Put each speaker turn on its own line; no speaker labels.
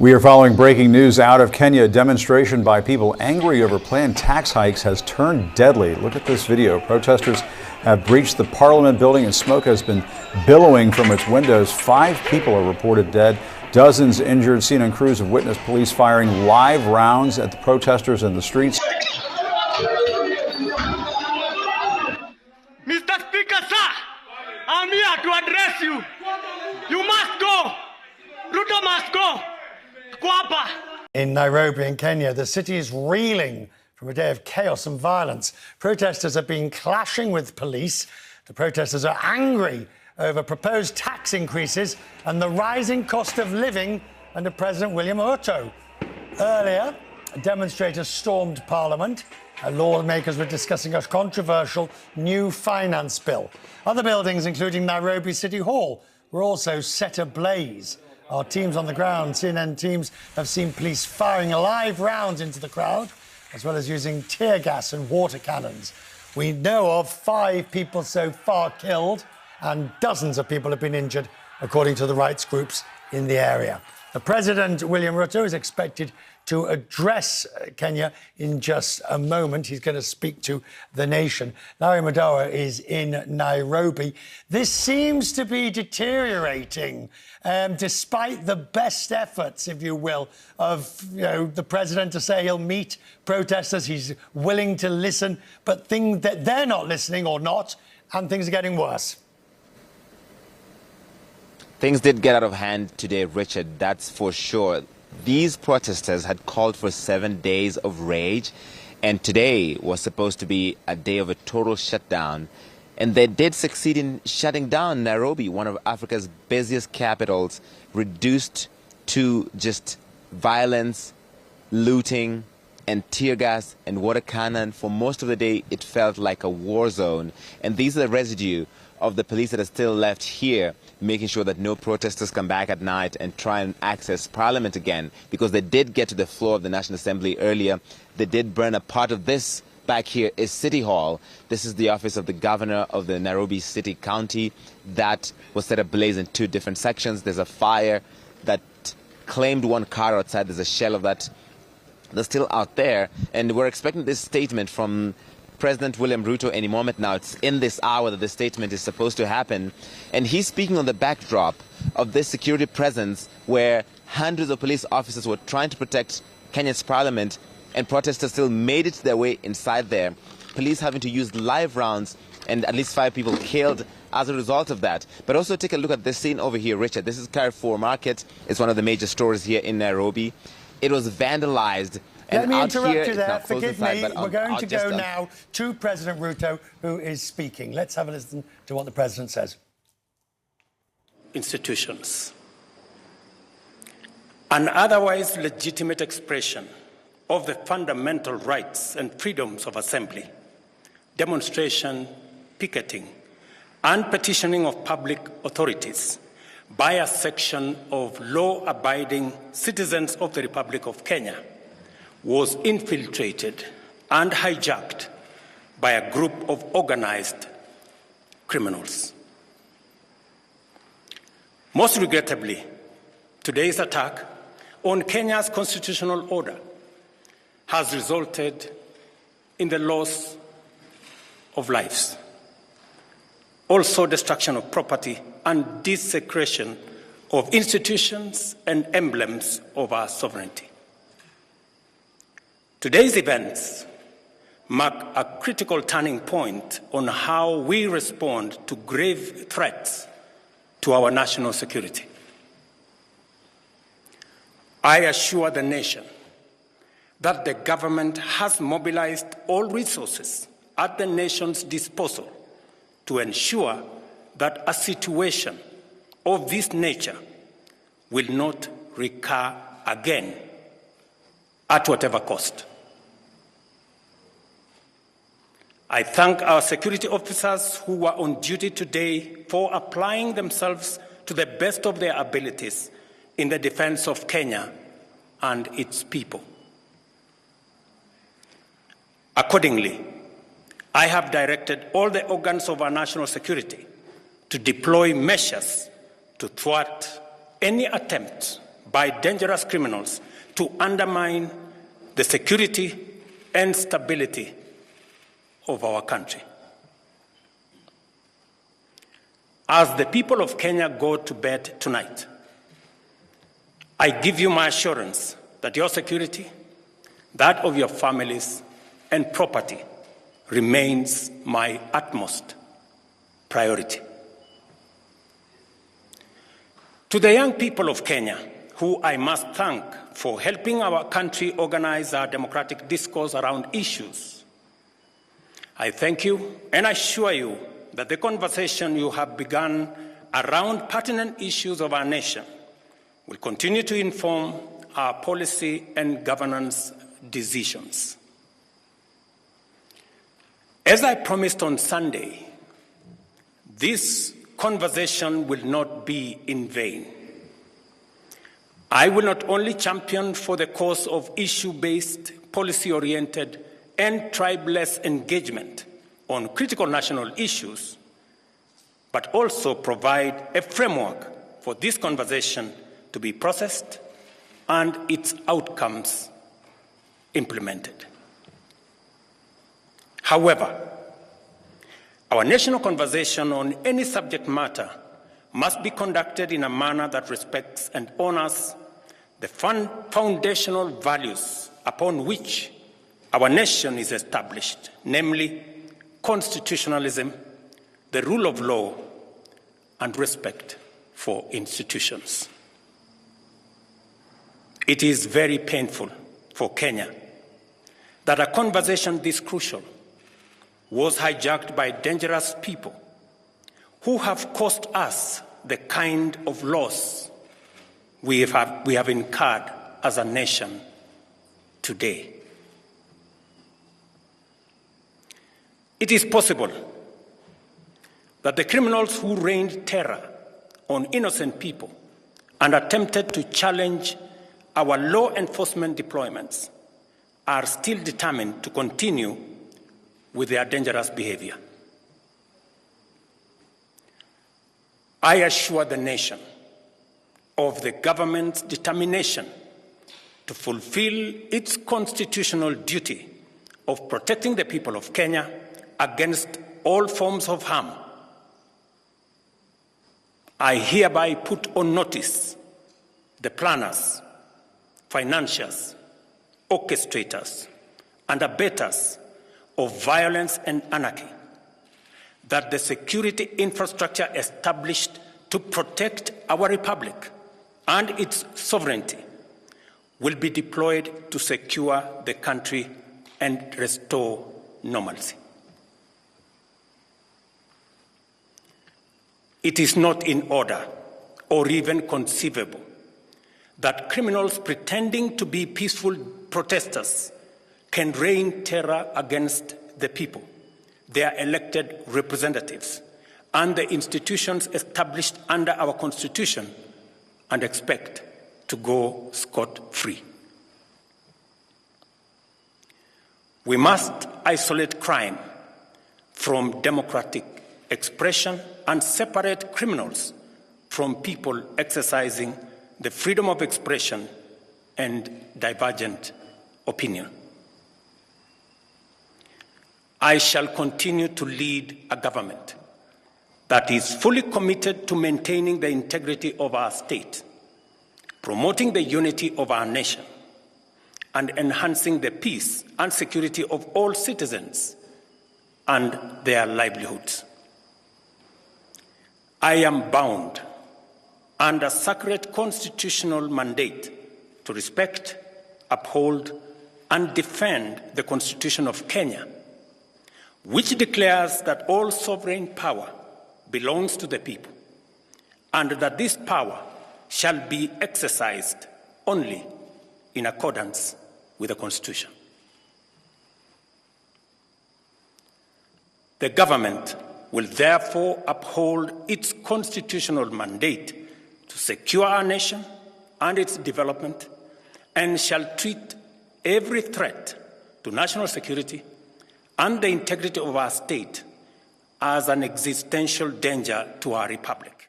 We are following breaking news out of Kenya. A demonstration by people angry over planned tax hikes has turned deadly. Look at this video. Protesters have breached the Parliament building and smoke has been billowing from its windows. 5 people are reported dead, dozens injured. CNN crews have witnessed police firing live rounds at the protesters in the streets.
Mr. Speaker, sir, I'm here to address you. You must go. Ruto must go. Kwapa.
In Nairobi, in Kenya, the city is reeling from a day of chaos and violence. Protesters have been clashing with police. The protesters are angry over proposed tax increases and the rising cost of living under President William Ruto. Earlier, demonstrators stormed Parliament. Lawmakers were discussing a controversial new finance bill. Other buildings, including Nairobi City Hall, were also set ablaze. Our teams on the ground, CNN teams, have seen police firing live rounds into the crowd, as well as using tear gas and water cannons. We know of 5 people so far killed, and dozens of people have been injured, according to the rights groups in the area. The President, William Ruto, is expected to address Kenya in just a moment. He's going to speak to the nation. Larry Madowo is in Nairobi. This seems to be deteriorating, despite the best efforts, if you will, of the president to say he'll meet protesters. He's willing to listen, but things that they're not listening or not, and things are getting worse.
Things did get out of hand today, Richard, that's for sure. These protesters had called for 7 days of rage, and today was supposed to be a day of a total shutdown. And they did succeed in shutting down Nairobi, one of Africa's busiest capitals, reduced to just violence, looting, and tear gas and water cannon. For most of the day, it felt like a war zone. And these are the residue of the police that are still left here, making sure that no protesters come back at night and try and access Parliament again, because they did get to the floor of the National Assembly earlier. They did burn a part of this. Back here is City Hall. This is the office of the governor of the Nairobi City County. That was set ablaze in 2 different sections. There's a fire that claimed 1 car outside. There's a shell of that that's still out there. And we're expecting this statement from President William Ruto any moment now. It's in this hour that the statement is supposed to happen. And he's speaking on the backdrop of this security presence where hundreds of police officers were trying to protect Kenya's parliament, and protesters still made it their way inside there. Police having to use live rounds, and at least 5 people killed as a result of that. But also take a look at this scene over here, Richard. This is Carrefour Market. It's one of the major stores here in Nairobi. It was vandalized.
Let me interrupt you there. Forgive me. We're going to go now to President Ruto, who is speaking. Let's have a listen to what the president says.
Institutions. An otherwise legitimate expression of the fundamental rights and freedoms of assembly, demonstration, picketing, and petitioning of public authorities by a section of law-abiding citizens of the Republic of Kenya was infiltrated and hijacked by a group of organized criminals. Most regrettably, today's attack on Kenya's constitutional order has resulted in the loss of lives, also destruction of property and desecration of institutions and emblems of our sovereignty. Today's events mark a critical turning point on how we respond to grave threats to our national security. I assure the nation that the government has mobilized all resources at the nation's disposal to ensure that a situation of this nature will not recur again at whatever cost. I thank our security officers who were on duty today for applying themselves to the best of their abilities in the defense of Kenya and its people. Accordingly, I have directed all the organs of our national security to deploy measures to thwart any attempt by dangerous criminals to undermine the security and stability of our country. As the people of Kenya go to bed tonight, I give you my assurance that your security, that of your families and property, remains my utmost priority. To the young people of Kenya, who I must thank for helping our country organize our democratic discourse around issues, I thank you and assure you that the conversation you have begun around pertinent issues of our nation will continue to inform our policy and governance decisions. As I promised on Sunday, this conversation will not be in vain. I will not only champion for the cause of issue-based, policy-oriented, and tribeless engagement on critical national issues, but also provide a framework for this conversation to be processed and its outcomes implemented. However, our national conversation on any subject matter must be conducted in a manner that respects and honors the foundational values upon which our nation is established, namely constitutionalism, the rule of law, and respect for institutions. It is very painful for Kenya that a conversation this crucial was hijacked by dangerous people who have caused us the kind of loss we have incurred as a nation today. It is possible that the criminals who rained terror on innocent people and attempted to challenge our law enforcement deployments are still determined to continue with their dangerous behavior. I assure the nation of the government's determination to fulfill its constitutional duty of protecting the people of Kenya against all forms of harm. I hereby put on notice the planners, financiers, orchestrators, and abettors of violence and anarchy that the security infrastructure established to protect our republic and its sovereignty will be deployed to secure the country and restore normalcy. It is not in order or even conceivable that criminals pretending to be peaceful protesters can rain terror against the people, their elected representatives, and the institutions established under our Constitution and expect to go scot-free. We must isolate crime from democratic expression and separate criminals from people exercising the freedom of expression and divergent opinion. I shall continue to lead a government that is fully committed to maintaining the integrity of our state, promoting the unity of our nation, and enhancing the peace and security of all citizens and their livelihoods. I am bound under sacred constitutional mandate to respect, uphold, and defend the Constitution of Kenya, which declares that all sovereign power belongs to the people, and that this power shall be exercised only in accordance with the Constitution. The government will therefore uphold its constitutional mandate to secure our nation and its development, and shall treat every threat to national security and the integrity of our state as an existential danger to our republic.